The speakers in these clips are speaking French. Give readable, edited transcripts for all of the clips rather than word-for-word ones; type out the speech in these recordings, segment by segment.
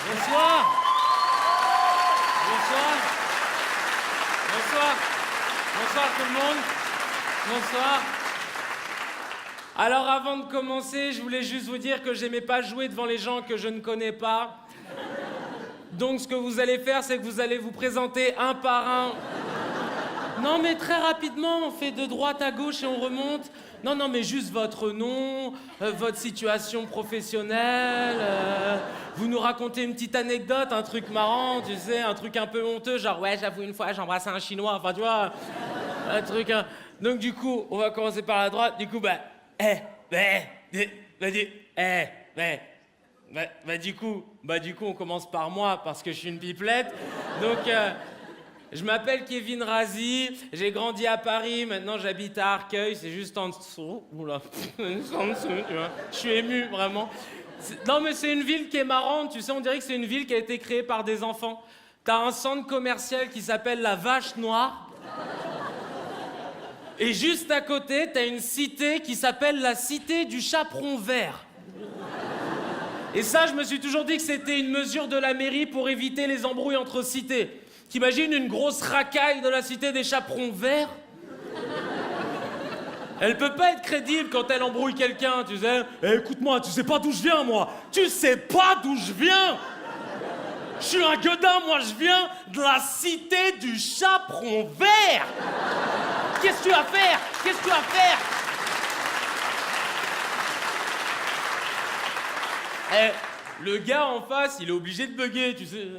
Bonsoir. Bonsoir. Bonsoir. Bonsoir tout le monde. Bonsoir. Alors avant de commencer, je voulais juste vous dire que j'aimais pas jouer devant les gens que je ne connais pas. Donc ce que vous allez faire, c'est que vous allez vous présenter un par un. Non mais très rapidement, on fait de droite à gauche et on remonte. Non mais juste votre nom, votre situation professionnelle, vous nous racontez une petite anecdote, un truc marrant, tu sais, un truc un peu honteux, genre ouais j'avoue une fois j'ai embrassé un chinois, enfin tu vois, un truc... Donc du coup, on va commencer par la droite, du coup du coup on commence par moi parce que je suis une pipelette, donc... Je m'appelle Kevin Razi, j'ai grandi à Paris, maintenant j'habite à Arcueil, c'est juste en dessous. Oula, c'est en dessous, tu vois. Je suis ému, vraiment. Non mais c'est une ville qui est marrante, tu sais, on dirait que c'est une ville qui a été créée par des enfants. T'as un centre commercial qui s'appelle la Vache Noire. Et juste à côté, t'as une cité qui s'appelle la Cité du Chaperon Vert. Et ça, je me suis toujours dit que c'était une mesure de la mairie pour éviter les embrouilles entre cités. T'imagines une grosse racaille de la Cité des Chaperons Verts? Elle peut pas être crédible quand elle embrouille quelqu'un, tu sais. Eh, écoute-moi, tu sais pas d'où je viens, moi. Tu sais pas d'où je viens. Je suis un gueudin, moi, je viens de la Cité du Chaperon Vert. Qu'est-ce que tu vas faire? Qu'est-ce que tu vas faire? Eh, le gars en face, il est obligé de bugger, tu sais.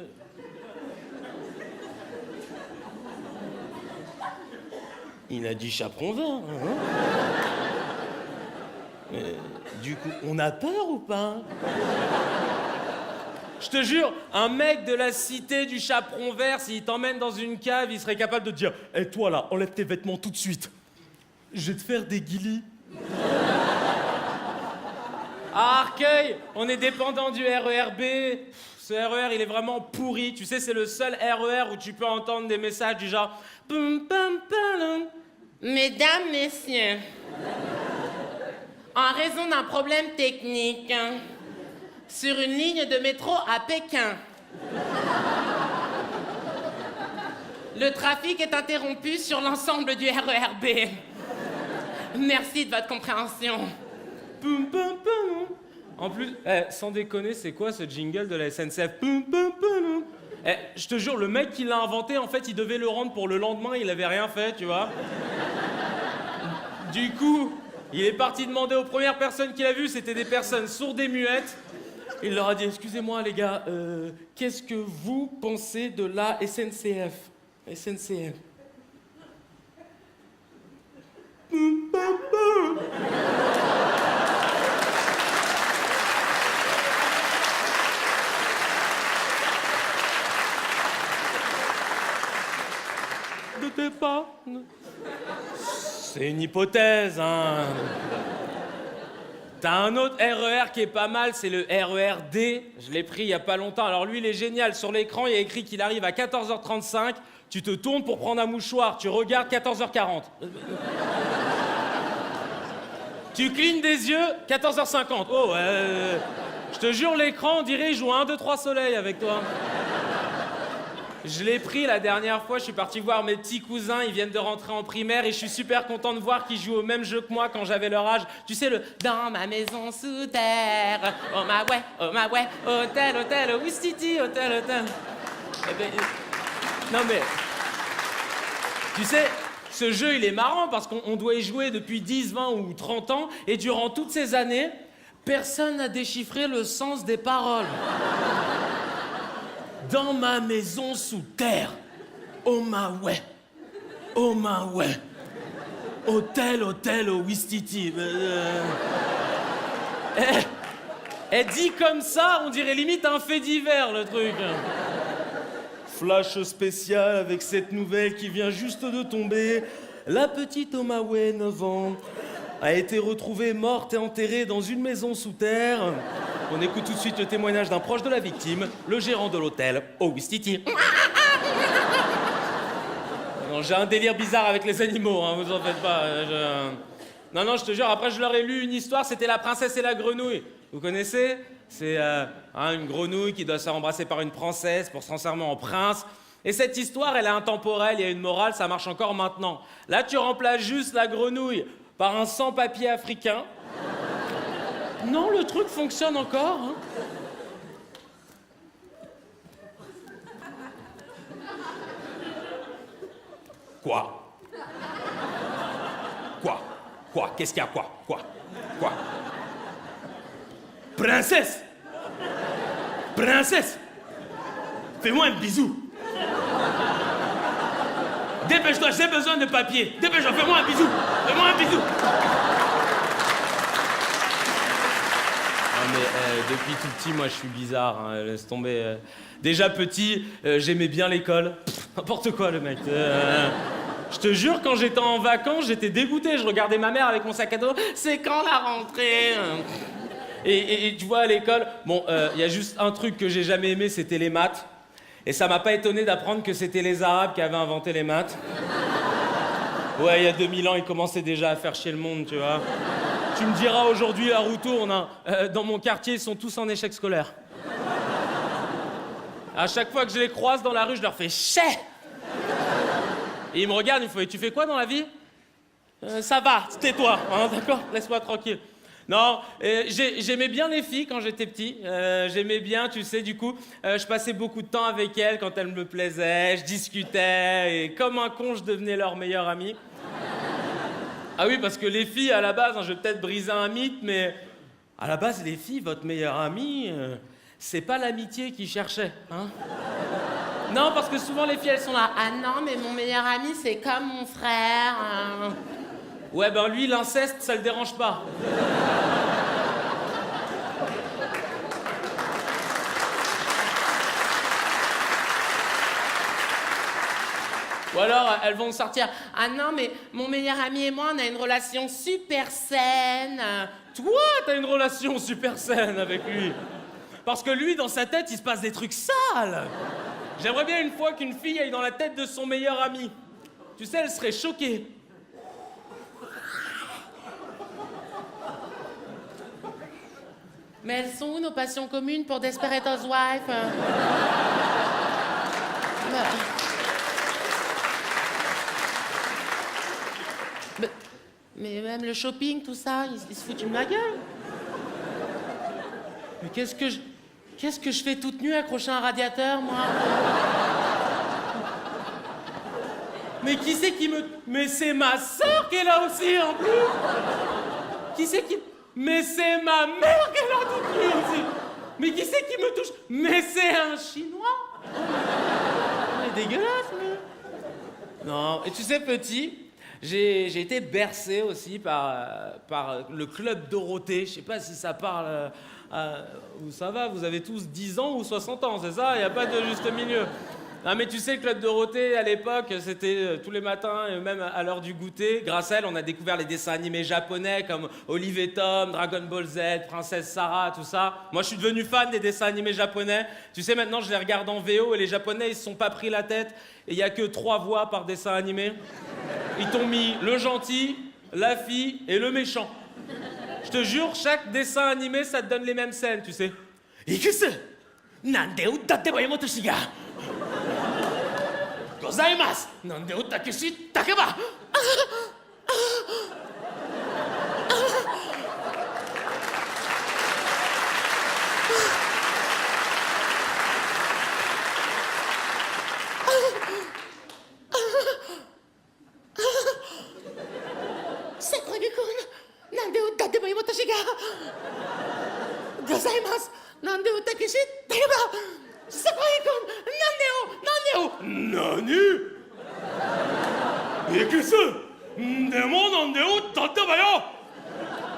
Il a dit chaperon vert. Hein. Du coup, on a peur ou pas? Je te jure, un mec de la Cité du Chaperon Vert, s'il t'emmène dans une cave, il serait capable de te dire « Eh, toi là, enlève tes vêtements tout de suite. Je vais te faire des guilis. » À Arcueil, on est dépendant du RERB. Ce RER, il est vraiment pourri. Tu sais, c'est le seul RER où tu peux entendre des messages du genre « Poum, pam, palum. Mesdames, messieurs, en raison d'un problème technique, sur une ligne de métro à Pékin, le trafic est interrompu sur l'ensemble du RERB. Merci de votre compréhension. » Poum, pam, palum. En plus, sans déconner, c'est quoi ce jingle de la SNCF? Poum, pam, palum. Je te jure, le mec qui l'a inventé, en fait, il devait le rendre pour le lendemain, il avait rien fait, tu vois. Du coup, il est parti demander aux premières personnes qu'il a vues, c'était des personnes sourdes et muettes. Il leur a dit, excusez-moi les gars, qu'est-ce que vous pensez de la SNCF? SNCF. Poum, pam, pam. Pas. C'est une hypothèse, hein. T'as un autre RER qui est pas mal, c'est le RERD. Je l'ai pris il y a pas longtemps. Alors lui, il est génial. Sur l'écran, il y a écrit qu'il arrive à 14h35. Tu te tournes pour prendre un mouchoir. Tu regardes 14h40. Tu clignes des yeux, 14h50. Oh, je te jure, l'écran, on dirait il joue 1, 2, 3 soleils avec toi. Je l'ai pris la dernière fois, je suis parti voir mes petits cousins, ils viennent de rentrer en primaire et je suis super content de voir qu'ils jouent au même jeu que moi quand j'avais leur âge. Tu sais, le « Dans ma maison sous terre, oh ma ouais, hôtel, hôtel, Ouistiti, hôtel, hôtel. » Non mais... Tu sais, ce jeu, il est marrant parce qu'on doit y jouer depuis 10, 20 ou 30 ans et durant toutes ces années, personne n'a déchiffré le sens des paroles. Dans ma maison sous terre, oh ma ouais, hôtel, hôtel, au Ouistiti. Elle dit comme ça, on dirait limite un fait divers, le truc. Flash spécial avec cette nouvelle qui vient juste de tomber. La petite Omawe, 9 ans, a été retrouvée morte et enterrée dans une maison sous terre. On écoute tout de suite le témoignage d'un proche de la victime, le gérant de l'hôtel, au Ouistiti. Non, j'ai un délire bizarre avec les animaux, hein, vous en faites pas. Non, je te jure, après je leur ai lu une histoire, c'était La princesse et la grenouille. Vous connaissez? C'est une grenouille qui doit se faire embrasser par une princesse pour se transformer en prince. Et cette histoire, elle est intemporelle, il y a une morale, ça marche encore maintenant. Là, tu remplaces juste la grenouille par un sans-papier africain. Non, le truc fonctionne encore. Hein. Quoi? Quoi? Qu'est-ce qu'il y a? Quoi? Princesse! Fais-moi un bisou! Dépêche-toi, j'ai besoin de papier! Dépêche-toi, fais-moi un bisou! Non mais depuis tout petit, moi je suis bizarre, hein, laisse tomber. Déjà petit, j'aimais bien l'école. N'importe quoi le mec. Je te jure, quand j'étais en vacances, j'étais dégoûté. Je regardais ma mère avec mon sac à dos. C'est quand la rentrée? Et tu vois, à l'école, bon, y a juste un truc que j'ai jamais aimé, c'était les maths. Et ça m'a pas étonné d'apprendre que c'était les Arabes qui avaient inventé les maths. Ouais, il y a 2000 ans, ils commençaient déjà à faire chier le monde, tu vois. Tu me diras aujourd'hui, la roue tourne, hein. Dans mon quartier, ils sont tous en échec scolaire. À chaque fois que je les croise dans la rue, je leur fais « chais !» Et ils me regardent, ils me font « Et tu fais quoi dans la vie ?»« Ça va, tais-toi, hein, d'accord? Laisse-moi tranquille. » Non, j'aimais bien les filles quand j'étais petit. J'aimais bien, tu sais, du coup, je passais beaucoup de temps avec elles quand elles me plaisaient, je discutais, et comme un con, je devenais leur meilleur ami. Ah oui, parce que les filles, à la base, hein, je vais peut-être briser un mythe, mais à la base, les filles, votre meilleur ami, c'est pas l'amitié qu'ils cherchaient, hein. Non, parce que souvent, les filles, elles sont là. Ah non, mais mon meilleur ami, c'est comme mon frère. Ouais, ben lui, l'inceste, ça le dérange pas. Ou alors, elles vont sortir. Ah non, mais mon meilleur ami et moi, on a une relation super saine. Toi, t'as une relation super saine avec lui. Parce que lui, dans sa tête, il se passe des trucs sales. J'aimerais bien une fois qu'une fille aille dans la tête de son meilleur ami. Tu sais, elle serait choquée. Mais elles sont où nos passions communes pour Desperate Housewives? Mais même le shopping, tout ça, ils se foutent de ma gueule. Mais qu'est-ce que je fais toute nue accrochée à un radiateur, moi? Mais qui c'est qui me... Mais c'est ma sœur qui est là aussi, en plus. Qui c'est qui... Mais c'est ma mère qui est là toute nue aussi. Mais qui c'est qui me touche? Mais c'est un Chinois. C'est dégueulasse, mais... Non, et tu sais, petit... J'ai été bercé aussi par le club Dorothée. Je sais pas si ça parle... où ça va, vous avez tous 10 ans ou 60 ans, c'est ça? Il n'y a pas de juste milieu. Non mais tu sais, le club Dorothée, à l'époque, c'était tous les matins, et même à l'heure du goûter. Grâce à elle, on a découvert les dessins animés japonais comme Olive et Tom, Dragon Ball Z, Princesse Sarah, tout ça. Moi, je suis devenu fan des dessins animés japonais. Tu sais, maintenant, je les regarde en VO et les Japonais, ils se sont pas pris la tête. Et il n'y a que 3 voix par dessin animé. Ils t'ont mis le gentil, la fille et le méchant. Je te jure, chaque dessin animé, ça te donne les mêmes scènes, tu sais. Ikusu, nande utatte ba Yomotoshi ga gozaimasu, nande utatte shitake ba.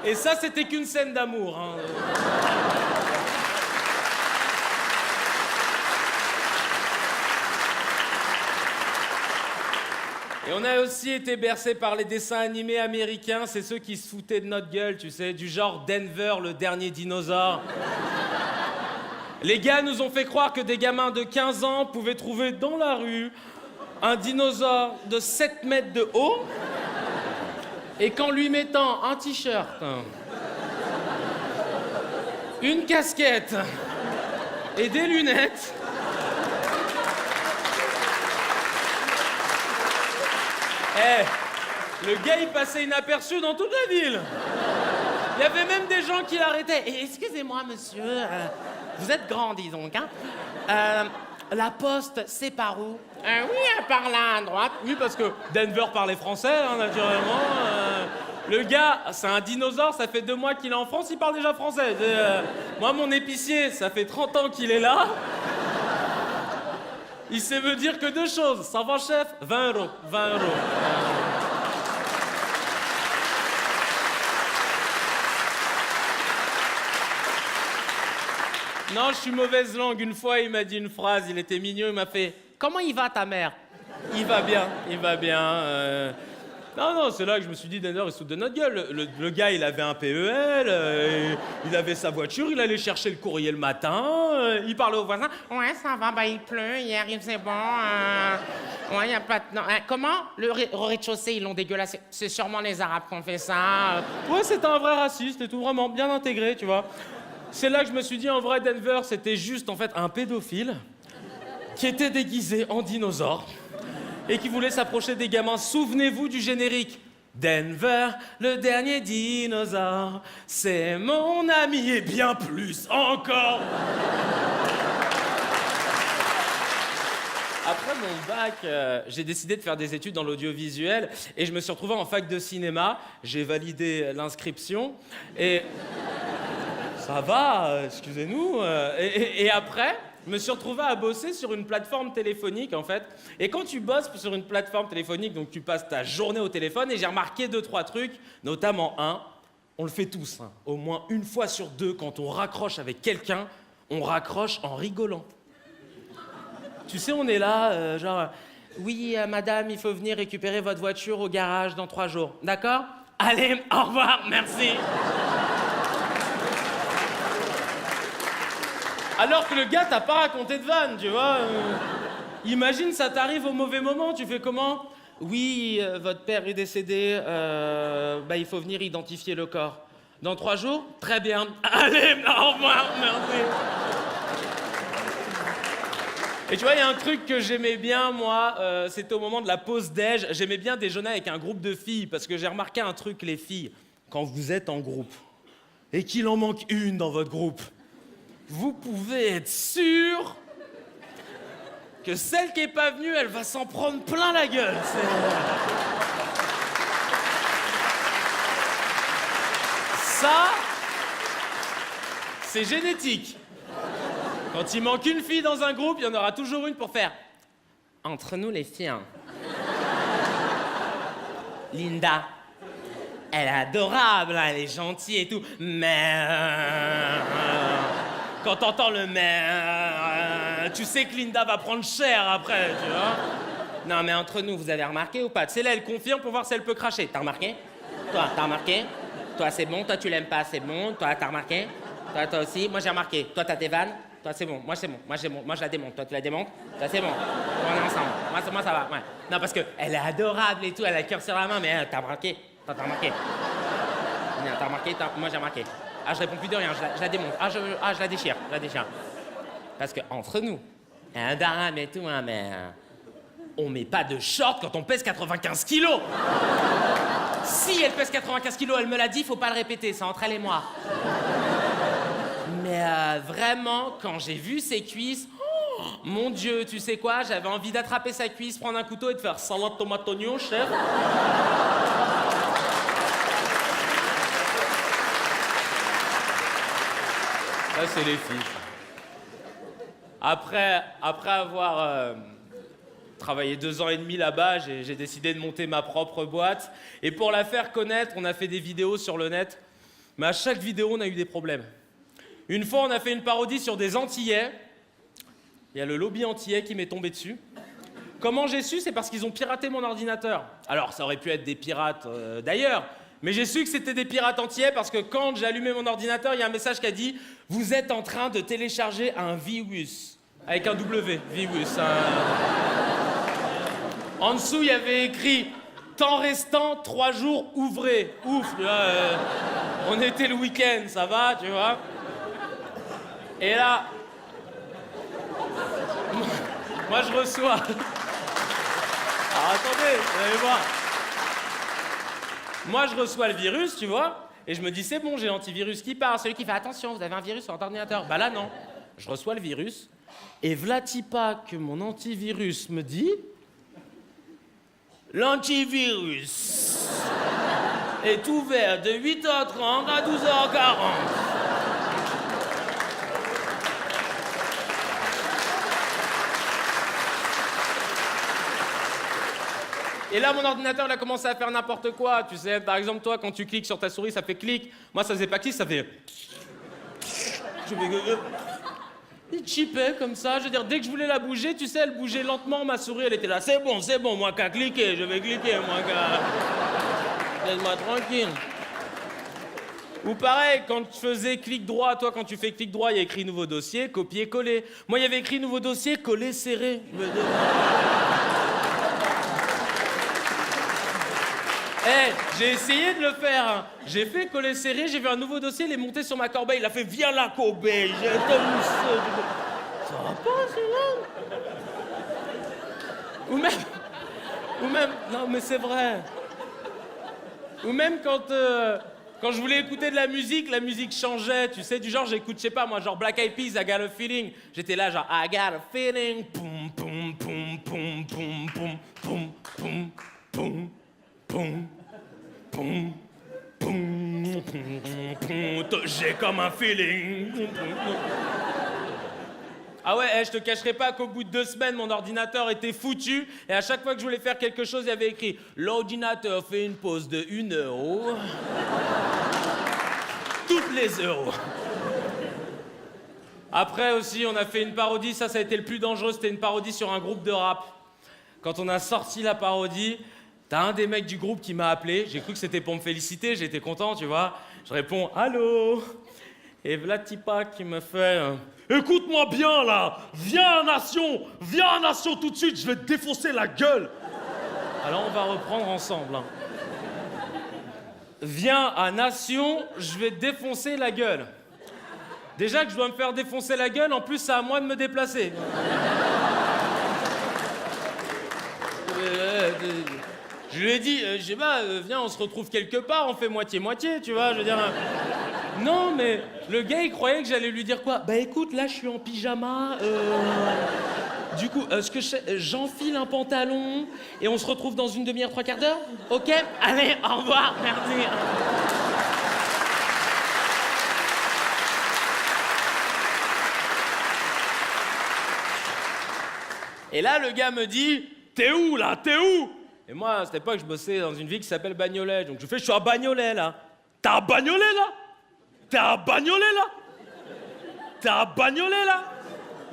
Et ça, c'était qu'une scène d'amour, hein. Et on a aussi été bercés par les dessins animés américains, c'est ceux qui se foutaient de notre gueule, tu sais, du genre Denver, le dernier dinosaure. Les gars nous ont fait croire que des gamins de 15 ans pouvaient trouver dans la rue un dinosaure de 7 mètres de haut et qu'en lui mettant un t-shirt, une casquette et des lunettes. Le gars, il passait inaperçu dans toute la ville. Il y avait même des gens qui l'arrêtaient. Excusez-moi, monsieur, vous êtes grand, dis donc, hein. La poste, c'est par où? Oui, par là, à droite. Oui, parce que Denver parlait français, hein, naturellement. Le gars, c'est un dinosaure, ça fait 2 mois qu'il est en France, il parle déjà français. Moi, mon épicier, ça fait 30 ans qu'il est là. Il sait me dire que 2 choses. Ça va, chef? 20 €. 20 €. Non, je suis mauvaise langue. Une fois, il m'a dit une phrase, il était mignon, il m'a fait « Comment il va, ta mère ?» Il va bien, il va bien. Non, c'est là que je me suis dit, Denver, il se fout de notre gueule. Le gars, il avait un PEL, il avait sa voiture, il allait chercher le courrier le matin, il parlait aux voisins. « Ouais, ça va, bah il pleut, hier il faisait bon, ouais, y a pas de... Non. Comment? Le rez-de-chaussée, ils l'ont dégueulassé. C'est sûrement les Arabes qui ont fait ça. Ouais, c'était un vrai raciste et tout, vraiment, bien intégré, tu vois. C'est là que je me suis dit, en vrai, Denver, c'était juste, en fait, un pédophile qui était déguisé en dinosaure et qui voulait s'approcher des gamins. Souvenez-vous du générique. Denver, le dernier dinosaure, c'est mon ami et bien plus encore. Après mon bac, j'ai décidé de faire des études dans l'audiovisuel et je me suis retrouvé en fac de cinéma. J'ai validé l'inscription et... Ça va, excusez-nous. Et après, je me suis retrouvé à bosser sur une plateforme téléphonique, en fait. Et quand tu bosses sur une plateforme téléphonique, donc tu passes ta journée au téléphone, et j'ai remarqué 2-3 trucs, notamment un, on le fait tous, hein, au moins une fois sur 2, quand on raccroche avec quelqu'un, on raccroche en rigolant. Tu sais, on est là, genre, oui, madame, il faut venir récupérer votre voiture au garage dans 3 jours. D'accord? Allez, au revoir, merci. Alors que le gars t'a pas raconté de vanne, tu vois. Imagine, ça t'arrive au mauvais moment, tu fais comment? Oui, votre père est décédé, il faut venir identifier le corps. Dans 3 jours? Très bien. Allez, au revoir, merci. Et tu vois, il y a un truc que j'aimais bien, moi, c'était au moment de la pause déj. J'aimais bien déjeuner avec un groupe de filles, parce que j'ai remarqué un truc, les filles, quand vous êtes en groupe, et qu'il en manque une dans votre groupe, vous pouvez être sûr que celle qui est pas venue, elle va s'en prendre plein la gueule. Ça, c'est génétique. Quand il manque une fille dans un groupe, il y en aura toujours une pour faire « Entre nous les filles, hein. Linda, elle est adorable, hein, elle est gentille et tout, mais... Quand t'entends le mais, tu sais que Linda va prendre cher après, tu vois. Non, mais entre nous, vous avez remarqué ou pas? Tu sais, là, elle confirme pour voir si elle peut cracher. T'as remarqué? Toi, t'as remarqué? Toi, c'est bon. Toi, tu l'aimes pas, c'est bon. Toi, t'as remarqué? Toi aussi. Moi, j'ai remarqué. Toi, t'as tes vannes. Toi, c'est bon. Moi, c'est bon. Moi, je la démonte. Toi, tu la démontes. Toi, c'est bon. On est ensemble. Moi, ça va. Ouais. Non, parce que elle est adorable et tout. Elle a le cœur sur la main, mais t'as remarqué? Toi, t'as remarqué? Non, t'as remarqué? Moi, j'ai remarqué. Ah, je réponds plus de rien, je la démonte. Je la déchire, Parce que entre nous, un daram et tout, hein, mais on met pas de short quand on pèse 95 kilos. Si elle pèse 95 kilos, elle me l'a dit, faut pas le répéter, c'est entre elle et moi. Mais vraiment, quand j'ai vu ses cuisses, oh, mon Dieu, tu sais quoi, j'avais envie d'attraper sa cuisse, prendre un couteau et de faire salade tomate oignon, chef. Ça, c'est les filles. Après avoir travaillé 2 ans et demi là-bas, j'ai décidé de monter ma propre boîte. Et pour la faire connaître, on a fait des vidéos sur le net. Mais à chaque vidéo, on a eu des problèmes. Une fois, on a fait une parodie sur des Antillais. Il y a le lobby antillais qui m'est tombé dessus. Comment j'ai su? C'est parce qu'ils ont piraté mon ordinateur. Alors, ça aurait pu être des pirates d'ailleurs. Mais j'ai su que c'était des pirates antillais parce que quand j'ai allumé mon ordinateur, il y a un message qui a dit « Vous êtes en train de télécharger un virus ». Avec un W, virus. En dessous, il y avait écrit « Temps restant, 3 jours ouvrés ». Ouf, on était le week-end, ça va, tu vois. Et là, moi je reçois... Alors attendez, vous allez voir. Moi je reçois le virus, tu vois, et je me dis c'est bon, j'ai l'antivirus qui part, celui qui fait attention, vous avez un virus sur votre ordinateur. Bah là non, je reçois le virus, et v'là-t-il pas que mon antivirus me dit... L'antivirus est ouvert de 8h30 à 12h40. Et là, mon ordinateur, il a commencé à faire n'importe quoi. Tu sais, par exemple, toi, quand tu cliques sur ta souris, ça fait clic. Moi, ça faisait pas clic, ça fait... Il chipait comme ça. Je veux dire, dès que je voulais la bouger, tu sais, elle bougeait lentement. Ma souris, elle était là. C'est bon, moi qu'à cliquer. Je vais cliquer, moi qu'à... Laisse-moi tranquille. Ou pareil, quand tu faisais clic droit, toi, quand tu fais clic droit, il y a écrit nouveau dossier, copier-coller. Moi, il y avait écrit nouveau dossier, coller-serrer. J'ai essayé de le faire. Hein. J'ai fait coller serré, j'ai vu un nouveau dossier, il est monté sur ma corbeille. Il a fait viens là, corbeille. Ça va pas, c'est là. Ou même, non mais c'est vrai. Ou même quand je voulais écouter de la musique changeait, tu sais, du genre j'écoute, je sais pas moi, genre Black Eyed Peas, I got a feeling. J'étais là genre I got a feeling, poum poum poum poum poum poum poum poum poum poum. Poum, poum, poum, j'ai comme un feeling. Ah ouais, je te cacherai pas qu'au bout de 2 semaines, mon ordinateur était foutu. Et à chaque fois que je voulais faire quelque chose, il y avait écrit « L'ordinateur fait une pause de 1 euro. » Toutes les euros. Après aussi, on a fait une parodie. Ça a été le plus dangereux. C'était une parodie sur un groupe de rap. Quand on a sorti la parodie... T'as un des mecs du groupe qui m'a appelé, j'ai cru que c'était pour me féliciter, j'étais content, tu vois. Je réponds « Allô ?» Et Vlatipa qui me fait écoute-moi bien, là. Viens à Nation tout de suite, je vais te défoncer la gueule. » Alors, on va reprendre ensemble. Hein. Viens à Nation, je vais te défoncer la gueule. Déjà que je dois me faire défoncer la gueule, en plus, c'est à moi de me déplacer. Je lui ai dit, je sais pas, viens, on se retrouve quelque part, on fait moitié-moitié, tu vois, je veux dire... Non, mais le gars, il croyait que j'allais lui dire quoi? Bah écoute, là, je suis en pyjama, Du coup, j'enfile un pantalon, et on se retrouve dans une demi-heure, 3 quarts d'heure? Ok? Allez, au revoir, merci. Et là, le gars me dit, t'es où, là? T'es où? Et moi, à cette époque, je bossais dans une ville qui s'appelle Bagnolet. Donc je fais, je suis à Bagnolet, là. T'es à Bagnolet, là? T'es à Bagnolet, là? T'es à Bagnolet, là?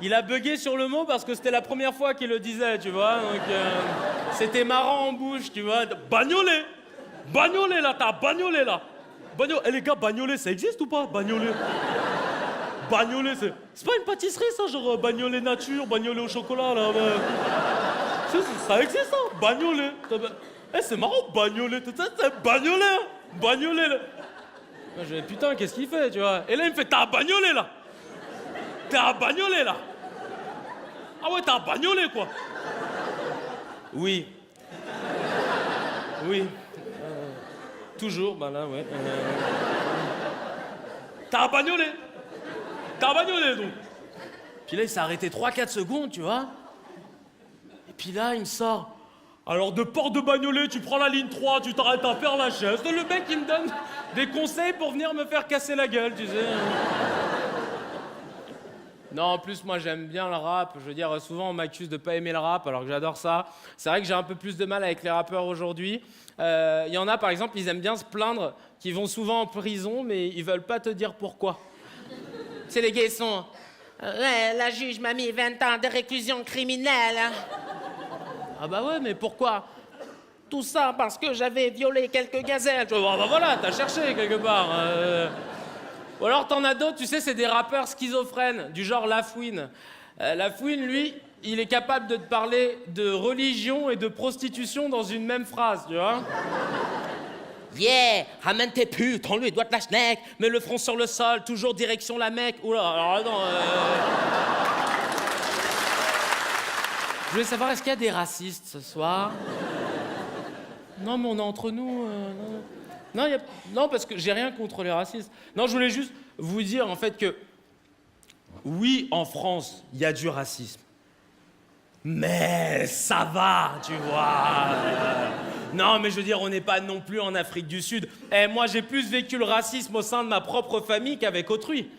Il a bugué sur le mot parce que c'était la première fois qu'il le disait, tu vois. Donc c'était marrant en bouche, tu vois. Bagnolet! Bagnolet, là, t'es à Bagnolet, là. Eh les gars, Bagnolet, ça existe ou pas? Bagnolet. Bagnolet, c'est pas une pâtisserie, ça, genre Bagnolet nature, Bagnolet au chocolat, là. Ça existe, ça, Bagnolet. C'est marrant, Bagnolet. C'est Bagnolet. Bagnolet, là. Moi, je dis, putain, qu'est-ce qu'il fait, tu vois? Et là, il me fait, t'es à Bagnolet, là. T'es à Bagnolet, là. Ah ouais, t'es à Bagnolet, quoi. Oui. Oui. Toujours, bah là, ouais. T'es à Bagnolet. T'es à Bagnolet, donc. Puis là, il s'est arrêté 3-4 secondes, tu vois. Puis là, il me sort. Alors, de Port de Bagnolet, tu prends la ligne 3, tu t'arrêtes à Père-Lachaise. Le mec, il me donne des conseils pour venir me faire casser la gueule, tu sais. Non, en plus, moi, j'aime bien le rap. Je veux dire, souvent, on m'accuse de pas aimer le rap, alors que j'adore ça. C'est vrai que j'ai un peu plus de mal avec les rappeurs aujourd'hui. Il y en a, par exemple, ils aiment bien se plaindre qu'ils vont souvent en prison, mais ils veulent pas te dire pourquoi. C'est les gars, ils sont... Ouais, la juge m'a mis 20 ans de réclusion criminelle. Ah bah ouais, mais pourquoi? Tout ça parce que j'avais violé quelques gazelles. Ah bah voilà, t'as cherché quelque part. Ou alors t'en as d'autres, tu sais, c'est des rappeurs schizophrènes, du genre Lafouine. Lafouine, lui, il est capable de te parler de religion et de prostitution dans une même phrase, tu vois. Yeah, ramène tes putes, tends-lui les doigts de la schneck, mets le front sur le sol, toujours direction la Mecque. Oula, alors non. Je voulais savoir, est-ce qu'il y a des racistes ce soir? Non, mais on est entre nous. Non. Non, parce que j'ai rien contre les racistes. Non, je voulais juste vous dire en fait que oui, en France, il y a du racisme. Mais ça va, tu vois. Non, mais je veux dire, on n'est pas non plus en Afrique du Sud. Et moi, j'ai plus vécu le racisme au sein de ma propre famille qu'avec autrui.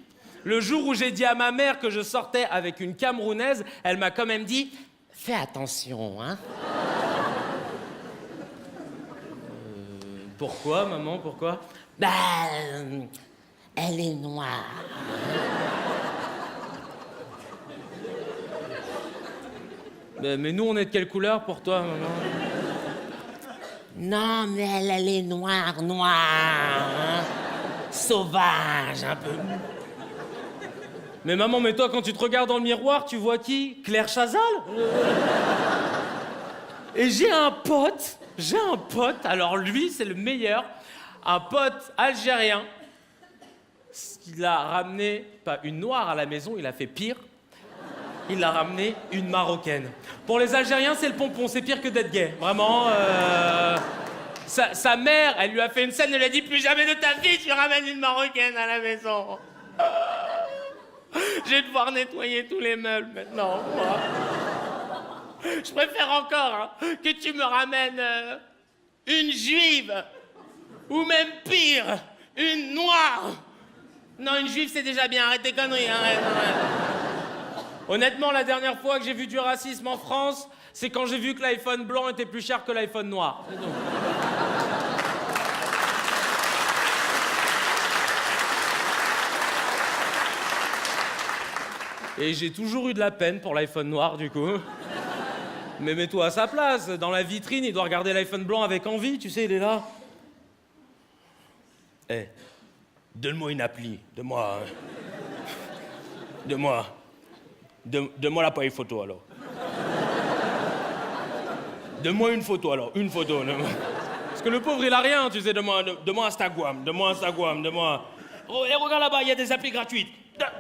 Le jour où j'ai dit à ma mère que je sortais avec une Camerounaise, elle m'a quand même dit « Fais attention, hein ?» Pourquoi, maman, pourquoi? Bah, elle est noire. Mais nous, on est de quelle couleur pour toi, maman? Non, mais elle est noire, hein? Sauvage, un peu. Mais maman, mais toi, quand tu te regardes dans le miroir, tu vois qui? Claire Chazal? Et j'ai un pote, alors lui, c'est le meilleur, un pote algérien. Il a ramené, pas une noire à la maison, il a fait pire. Il a ramené une marocaine. Pour les Algériens, c'est le pompon, c'est pire que d'être gay. Vraiment, sa mère, elle lui a fait une scène, elle lui a dit « Plus jamais de ta vie, tu ramènes une marocaine à la maison. » Je vais devoir nettoyer tous les meubles maintenant, moi. Je préfère encore que tu me ramènes une juive, ou même pire, une noire. Non, une juive, c'est déjà bien, arrête tes conneries, arrête. Honnêtement, la dernière fois que j'ai vu du racisme en France, c'est quand j'ai vu que l'iPhone blanc était plus cher que l'iPhone noir. C'est tout. Et j'ai toujours eu de la peine pour l'iPhone noir, du coup. Mais mets-toi à sa place. Dans la vitrine, il doit regarder l'iPhone blanc avec envie, tu sais, il est là. Eh, donne-moi une appli. Donne-moi l'appareil photo, alors. Donne-moi une photo, alors. Une photo. Parce que le pauvre, il a rien, tu sais. Donne-moi Instagram. Oh, et regarde là-bas, il y a des applis gratuites.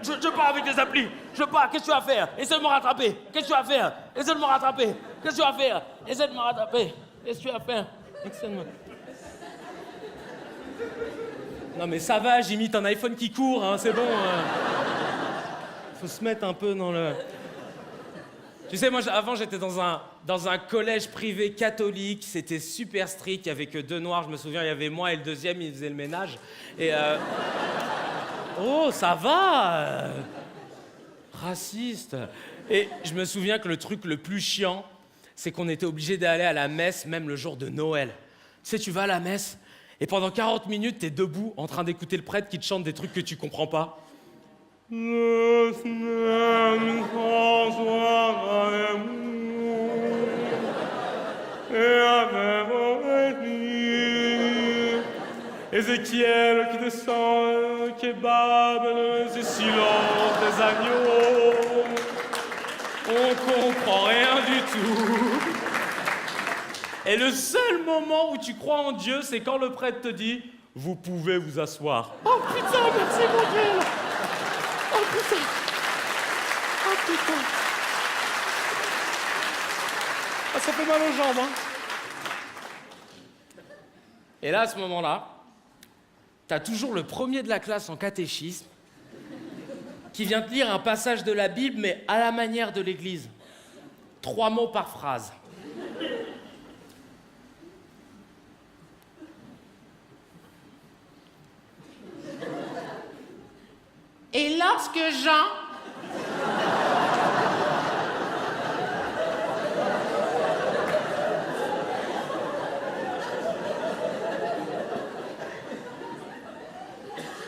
Je pars avec des applis. Je pars. Qu'est-ce que tu vas faire? Essaie de me rattraper. Qu'est-ce que tu vas faire? Essaie de me rattraper. Qu'est-ce que tu vas faire? Essaie de me rattraper. Qu'est-ce que tu vas faire? Non, mais ça va, j'imite un iPhone qui court, hein, c'est bon. Faut se mettre un peu dans le... Tu sais, moi, avant, j'étais dans un collège privé catholique. C'était super strict. Il n'y avait que 2 noirs. Je me souviens, il y avait moi et le deuxième, il faisait le ménage. Et... Oh, ça va Raciste. Et je me souviens que le truc le plus chiant, c'est qu'on était obligé d'aller à la messe, même le jour de Noël. Tu sais, tu vas à la messe, et pendant 40 minutes, t'es debout, en train d'écouter le prêtre qui te chante des trucs que tu comprends pas. Ézéchiel qui descend, kebab, c'est silence des agneaux. On comprend rien du tout. Et le seul moment où tu crois en Dieu, c'est quand le prêtre te dit « Vous pouvez vous asseoir ». Oh putain, merci mon Dieu. Oh putain. Oh putain. Ah, ça fait mal aux jambes, hein. Et là, à ce moment-là, t'as toujours le premier de la classe en catéchisme qui vient te lire un passage de la Bible, mais à la manière de l'Église. 3 mots par phrase. Et lorsque Jean...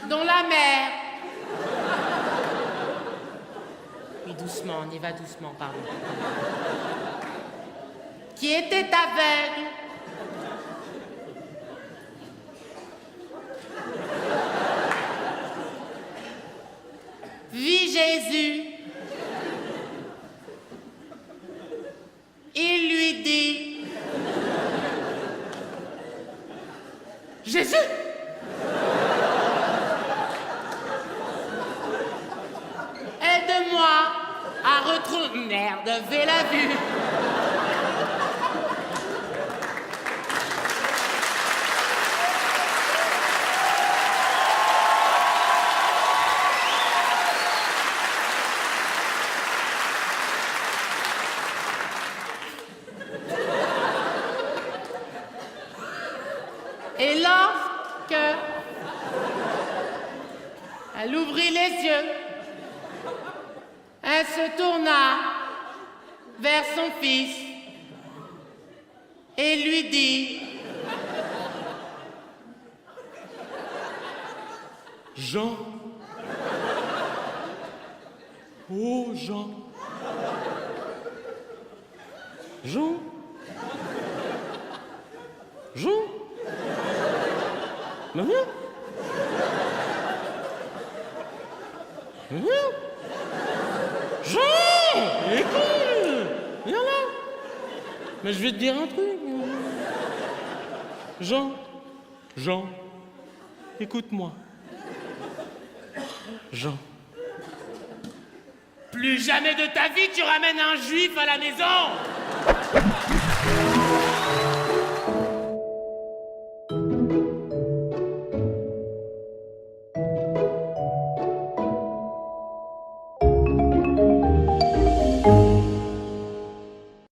dans la mer... Oui, doucement, on y va doucement, pardon. Qui était aveugle. Vit Jésus. Il lui dit... Jésus, à retrouver... Merde, fais la vue. Et lorsque elle ouvrit les yeux, elle se tourna vers son fils et lui dit: Jean. Oh, Jean. Jean. Jean. Mais viens. Mais viens. Jean. Écoute. Viens là. Mais je vais te dire un truc. Jean. Jean. Écoute-moi. Jean. Plus jamais de ta vie tu ramènes un juif à la maison.